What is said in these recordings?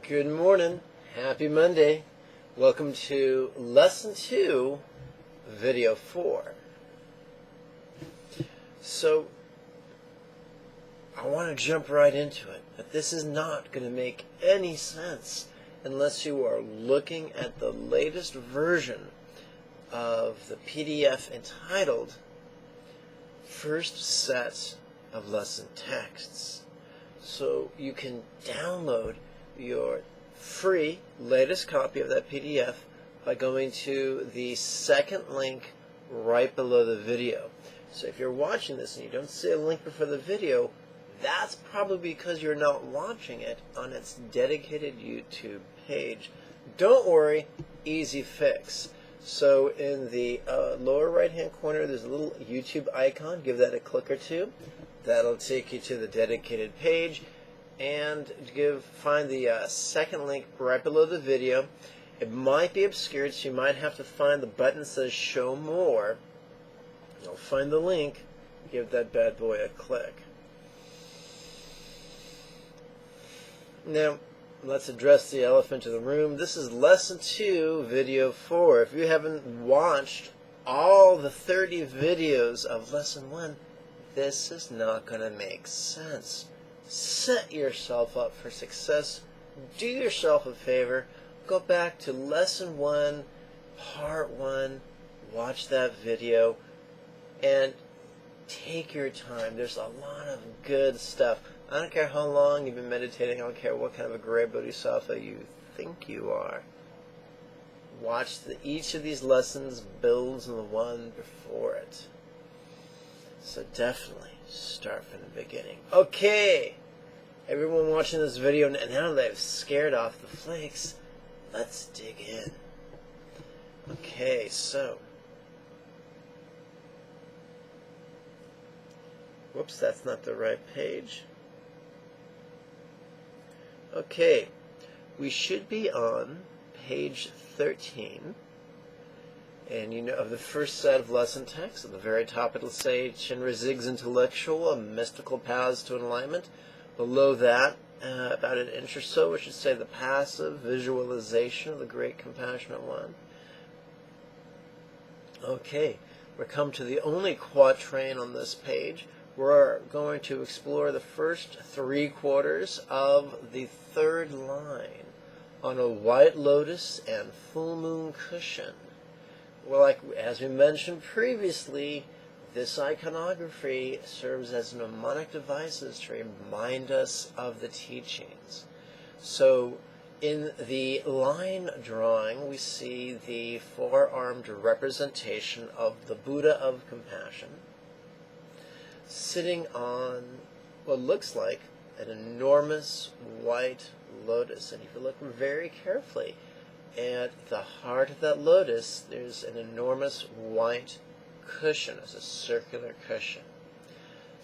Good morning. Happy Monday. Welcome to Lesson 2, Video 4. So, I want to jump right into it. But this is not going to make any sense unless you are looking at the latest version of the PDF entitled First Set of Lesson Texts. So you can download your free latest copy of that PDF by going to the second link right below the video. So if you're watching this and you don't see a link before the video, that's probably because you're not watching it on its dedicated YouTube page. Don't worry, easy fix. So in the lower right hand corner there's a little YouTube icon. Give that a click or two. That'll take you to the dedicated page. And find the second link right below the video. It might be obscured, so you might have to find the button that says Show More. You'll find the link. Give that bad boy a click. Now, let's address the elephant in the room. This is Lesson 2, Video 4. If you haven't watched all the 30 videos of Lesson 1, this is not going to make sense. Set yourself up for success. Do yourself a favor. Go back to Lesson 1, Part 1. Watch that video. And take your time. There's a lot of good stuff. I don't care how long you've been meditating. I don't care what kind of a gray bodhisattva you think you are. Watch each of these lessons builds on the one before it. So definitely start from the beginning. Okay, everyone watching this video, now that I've scared off the flakes, let's dig in. Okay, so, whoops, that's not the right page. Okay, we should be on page 13. And you know, of the first set of lesson texts, at the very top it'll say Shinra Zig's intellectual and mystical paths to enlightenment. Below that, about an inch or so, it should say the passive visualization of the Great Compassionate One. Okay, we're come to the only quatrain on this page. We're going to explore the first 3 quarters of the third line on a White Lotus and full moon cushion. Well, as we mentioned previously, this iconography serves as mnemonic devices to remind us of the teachings. So, in the line drawing, we see the four-armed representation of the Buddha of Compassion sitting on what looks like an enormous white lotus. And if you look very carefully, at the heart of that lotus, there's an enormous white cushion. It's a circular cushion.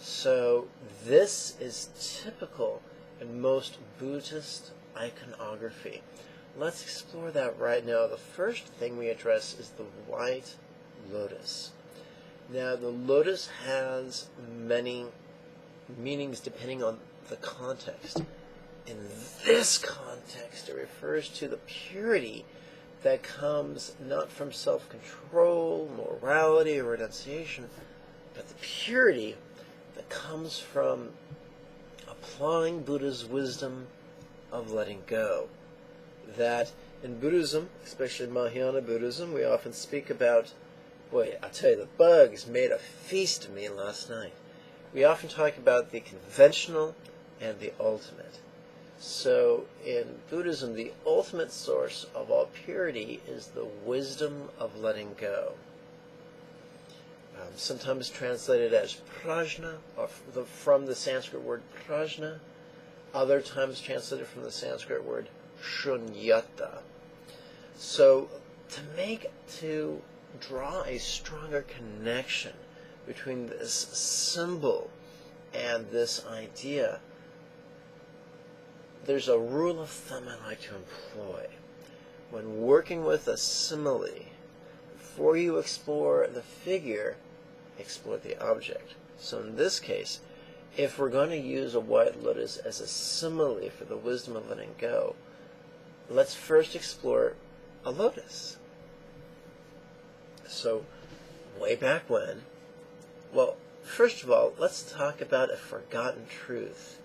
So this is typical in most Buddhist iconography. Let's explore that right now. The first thing we address is the white lotus. Now, the lotus has many meanings depending on the context. In this context, it refers to the purity that comes not from self-control, morality, or renunciation, but the purity that comes from applying Buddha's wisdom of letting go. That in Buddhism, especially Mahayana Buddhism, we often speak about, boy, I'll tell you, the bugs made a feast of me last night. We often talk about the conventional and the ultimate. So, in Buddhism, the ultimate source of all purity is the wisdom of letting go. Sometimes translated as prajna, or from the Sanskrit word prajna. Other times translated from the Sanskrit word shunyata. So, to draw a stronger connection between this symbol and this idea, there's a rule of thumb I like to employ. When working with a simile, before you explore the figure, explore the object. So in this case, if we're going to use a white lotus as a simile for the wisdom of letting go, let's first explore a lotus. So, way back when, well, first of all, let's talk about a forgotten truth.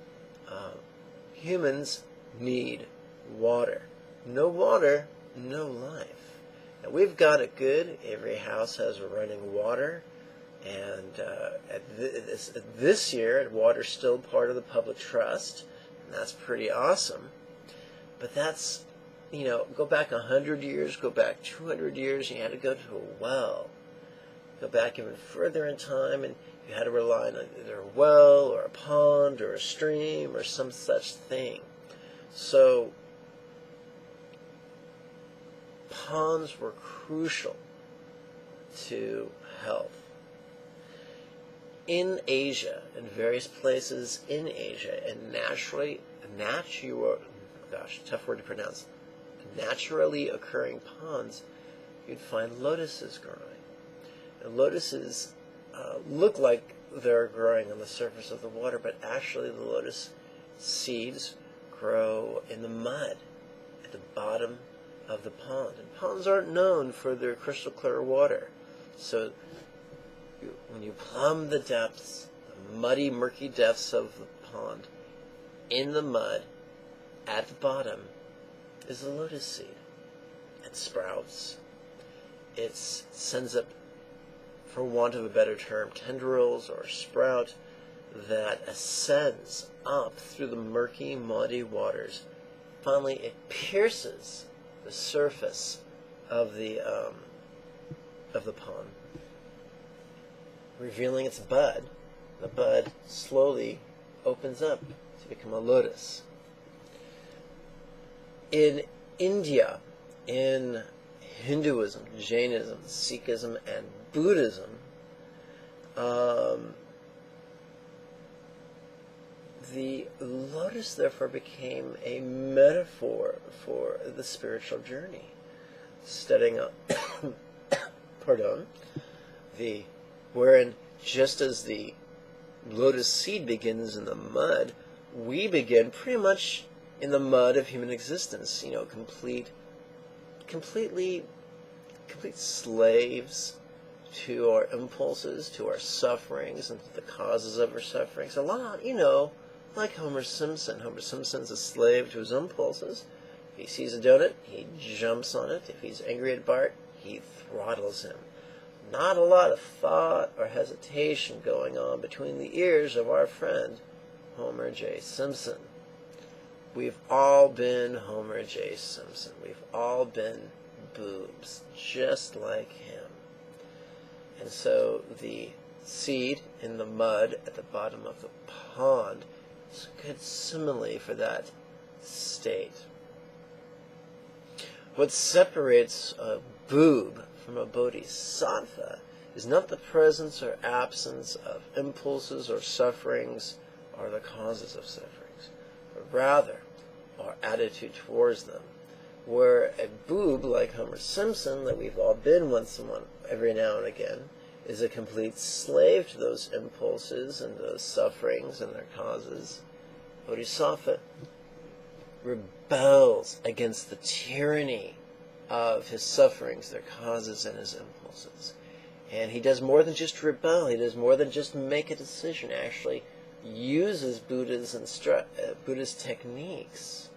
Humans need water. No water, no life. Now, we've got it good. Every house has running water. And this year, water's still part of the public trust. And that's pretty awesome. But that's, go back 100 years, go back 200 years, you had to go to a well. Go back even further in time, and you had to rely on either a well or a pond or a stream or some such thing. So, ponds were crucial to health. In Asia, in various places in Asia, and tough word to pronounce, naturally occurring ponds, you'd find lotuses growing. And lotuses look like they're growing on the surface of the water, but actually the lotus seeds grow in the mud at the bottom of the pond. And ponds aren't known for their crystal clear water. So when you plumb the depths, the muddy, murky depths of the pond, in the mud, at the bottom, is the lotus seed. It sprouts. It sends up, for want of a better term, tendrils or a sprout that ascends up through the murky, muddy waters. Finally, it pierces the surface of the pond, revealing its bud. The bud slowly opens up to become a lotus. In India, in Hinduism, Jainism, Sikhism, and Buddhism, the lotus therefore became a metaphor for the spiritual journey. Studying up, wherein just as the lotus seed begins in the mud, we begin pretty much in the mud of human existence. Complete slaves to our impulses, to our sufferings, and to the causes of our sufferings. A lot, like Homer Simpson. Homer Simpson's a slave to his impulses. If he sees a donut, he jumps on it. If he's angry at Bart, he throttles him. Not a lot of thought or hesitation going on between the ears of our friend, Homer J. Simpson. We've all been Homer J. Simpson. We've all been boobs, just like him. And so the seed in the mud at the bottom of the pond is a good simile for that state. What separates a boob from a bodhisattva is not the presence or absence of impulses or sufferings or the causes of sufferings, but rather our attitude towards them. Where a boob like Homer Simpson, that we've all been every now and again, is a complete slave to those impulses and those sufferings and their causes, bodhisattva rebels against the tyranny of his sufferings, their causes, and his impulses. And he does more than just rebel. He does more than just make a decision. Actually uses Buddhist techniques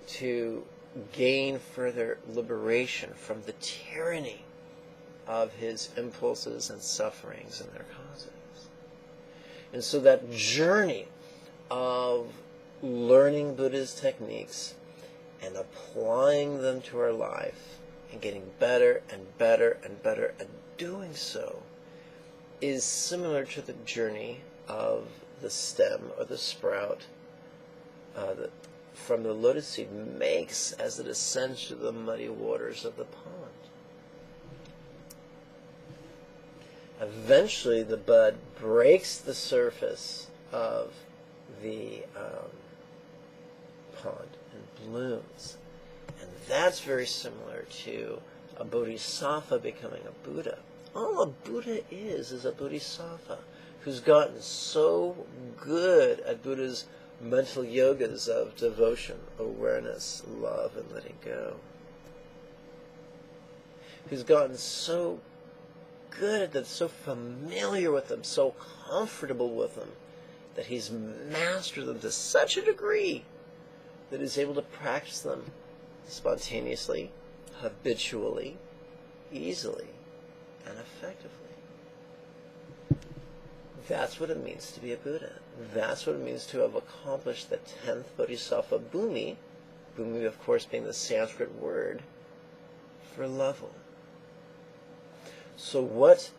to gain further liberation from the tyranny of his impulses and sufferings and their causes. And so that journey of learning Buddha's techniques and applying them to our life and getting better and better and better at doing so is similar to the journey of the stem or the sprout from the lotus seed makes as it ascends to the muddy waters of the pond. Eventually the bud breaks the surface of the pond and blooms. And that's very similar to a bodhisattva becoming a Buddha. All a Buddha is a bodhisattva who's gotten so good at Buddha's mental yogas of devotion, awareness, love, and letting go. Who's gotten so good at them, so familiar with them, so comfortable with them, that he's mastered them to such a degree that he's able to practice them spontaneously, habitually, easily, and effectively. That's what it means to be a Buddha. That's what it means to have accomplished the 10th Bodhisattva Bhumi, Bhumi of course being the Sanskrit word for level. So what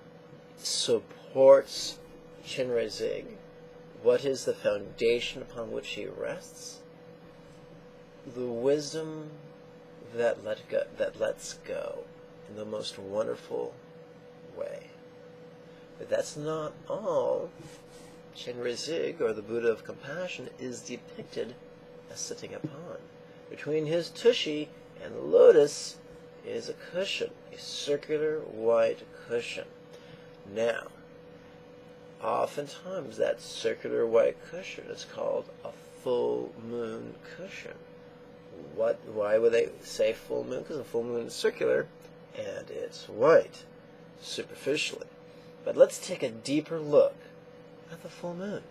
supports Chenrezig? What is the foundation upon which he rests? The wisdom that lets go in the most wonderful way. But that's not all. Chenrezig, or the Buddha of Compassion, is depicted as sitting upon. Between his tushy and the lotus is a cushion, a circular white cushion. Now, oftentimes that circular white cushion is called a full moon cushion. Why would they say full moon? Because a full moon is circular and it's white, superficially. But let's take a deeper look at the full moon.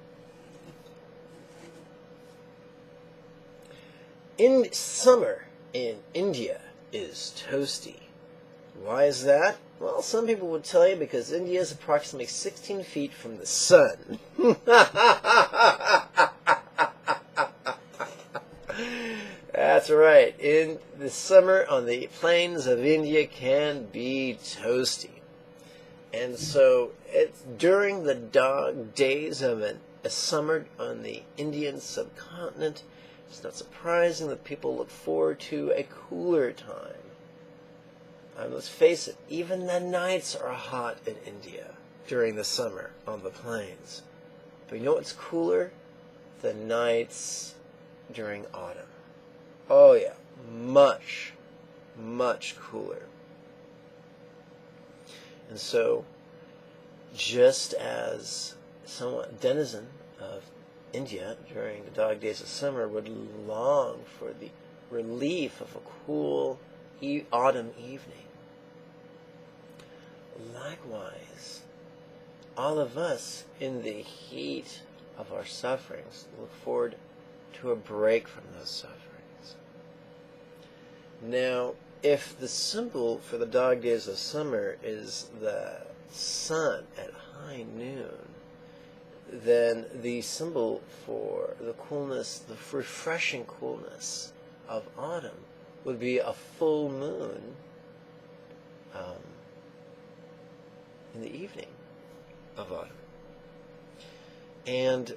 In summer in India is toasty. Why is that? Well, some people would tell you because India is approximately 16 feet from the sun. That's right. In the summer on the plains of India can be toasty. And so it's during the dog days of a summer on the Indian subcontinent, it's not surprising that people look forward to a cooler time. Let's face it, even the nights are hot in India during the summer on the plains. But you know what's cooler? The nights during autumn. Oh yeah, much, much cooler. And so, just as some denizen of India during the dog days of summer would long for the relief of a cool autumn evening, likewise, all of us in the heat of our sufferings look forward to a break from those sufferings. Now, if the symbol for the dog days of summer is the sun at high noon, then the symbol for the coolness, the refreshing coolness of autumn would be a full moon in the evening of autumn. And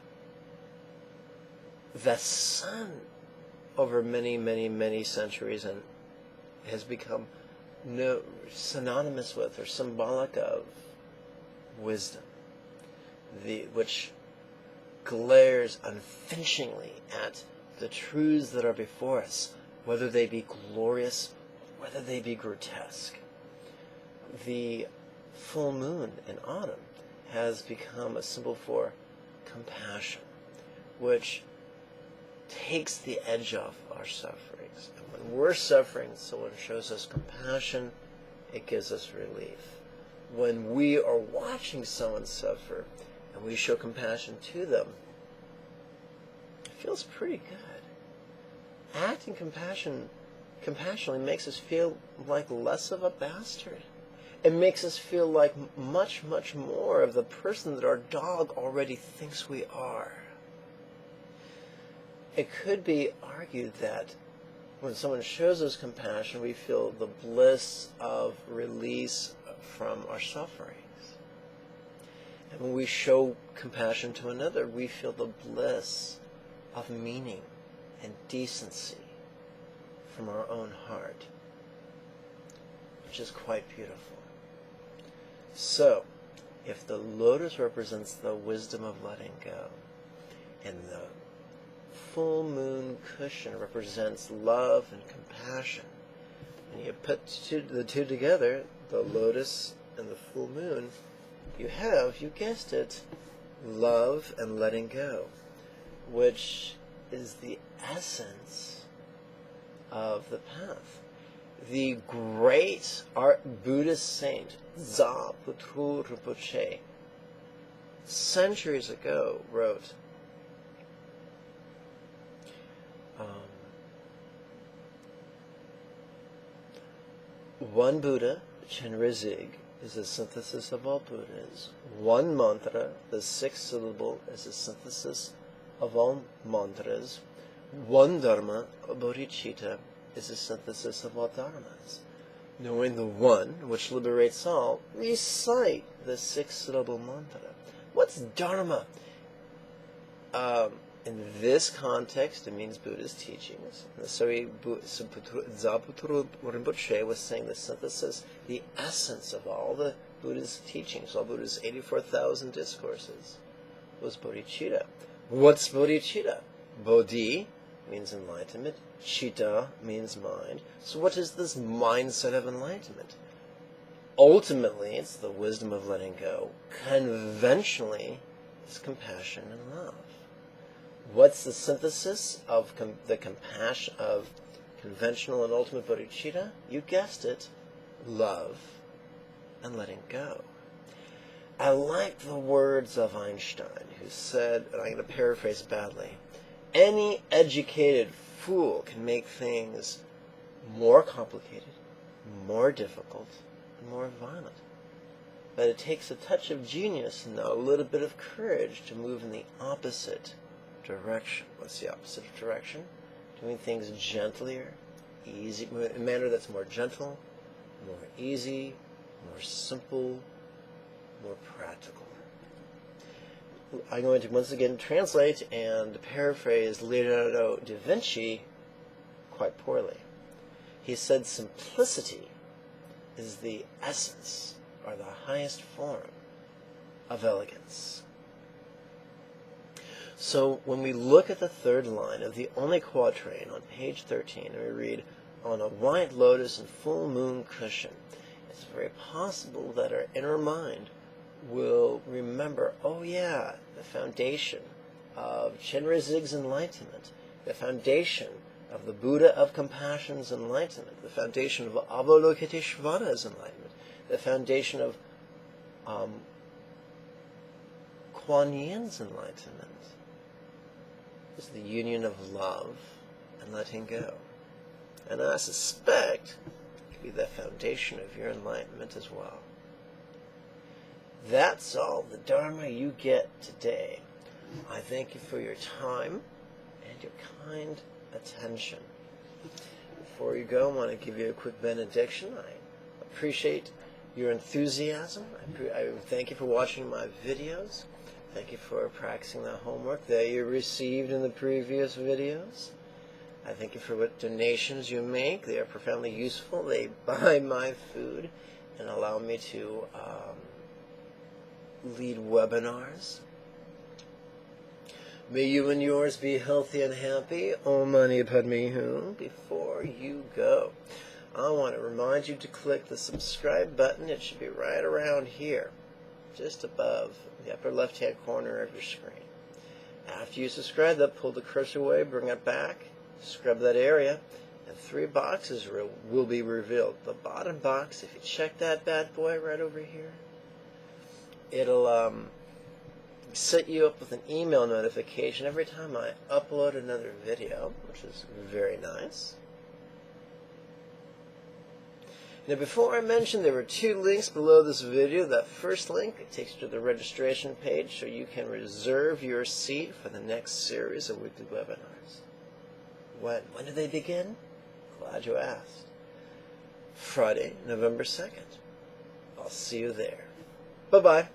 the sun, over many, many, many centuries, and has become synonymous with or symbolic of wisdom, which glares unflinchingly at the truths that are before us, whether they be glorious, whether they be grotesque. The full moon in autumn has become a symbol for compassion, which takes the edge off our sufferings. And when we're suffering, someone shows us compassion, it gives us relief. When we are watching someone suffer and we show compassion to them, it feels pretty good. Acting compassionately makes us feel like less of a bastard. It makes us feel like much, much more of the person that our dog already thinks we are. It could be argued that when someone shows us compassion, we feel the bliss of release from our sufferings. And when we show compassion to another, we feel the bliss of meaning and decency from our own heart, which is quite beautiful. So, if the lotus represents the wisdom of letting go, and the full moon cushion represents love and compassion, and you put the two together, the lotus and the full moon, you guessed it, love and letting go, which is the essence of the path. The great Buddhist saint, Gyatso Rinpoche, centuries ago wrote, one Buddha, Chenrezig, is a synthesis of all Buddhas. One mantra, the sixth syllable, is a synthesis of all mantras. One dharma, bodhicitta, is a synthesis of all dharmas. Knowing the one which liberates all, recite the six-syllable mantra. What's dharma? In this context, it means Buddha's teachings. So Gyatso Rinpoche was saying the synthesis, the essence of all the Buddha's teachings, all Buddha's 84,000 discourses, was bodhicitta. What's bodhicitta? Bodhi means enlightenment. Citta means mind. So what is this mindset of enlightenment? Ultimately, it's the wisdom of letting go. Conventionally, it's compassion and love. What's the synthesis of the compassion of conventional and ultimate bodhicitta? You guessed it, love and letting go. I like the words of Einstein, who said, and I'm going to paraphrase badly, any educated fool can make things more complicated, more difficult, and more violent. But it takes a touch of genius and a little bit of courage to move in the opposite direction. What's the opposite of direction? Doing things gentler, easy, in a manner that's more gentle, more easy, more simple, more practical. I'm going to once again translate and paraphrase Leonardo da Vinci quite poorly. He said simplicity is the essence or the highest form of elegance. So when we look at the third line of the only quatrain on page 13, and we read, on a white lotus and full moon cushion, it's very possible that our inner mind will remember, oh yeah, the foundation of Chenrezig's enlightenment, the foundation of the Buddha of Compassion's enlightenment, the foundation of Avalokiteshvara's enlightenment, the foundation of Kuan Yin's enlightenment is the union of love and letting go. And I suspect it could be the foundation of your enlightenment as well. That's all the Dharma you get today. I thank you for your time and your kind attention. Before you go, I want to give you a quick benediction. I appreciate your enthusiasm. I thank you for watching my videos. Thank you for practicing the homework that you received in the previous videos. I thank you for what donations you make. They are profoundly useful. They buy my food and allow me to lead webinars. May you and yours be healthy and happy. Om Mani Padme Hum. Before you go, I want to remind you to click the subscribe button. It should be right around here, just above the upper left-hand corner of your screen. After you subscribe, pull the cursor away, bring it back, scrub that area, and 3 boxes will be revealed. The bottom box, if you check that bad boy right over here, it'll set you up with an email notification every time I upload another video, which is very nice. Now, before I mention, there were 2 links below this video. That first link, it takes you to the registration page so you can reserve your seat for the next series of weekly webinars. When do they begin? Glad you asked. Friday, November 2nd. I'll see you there. Bye-bye.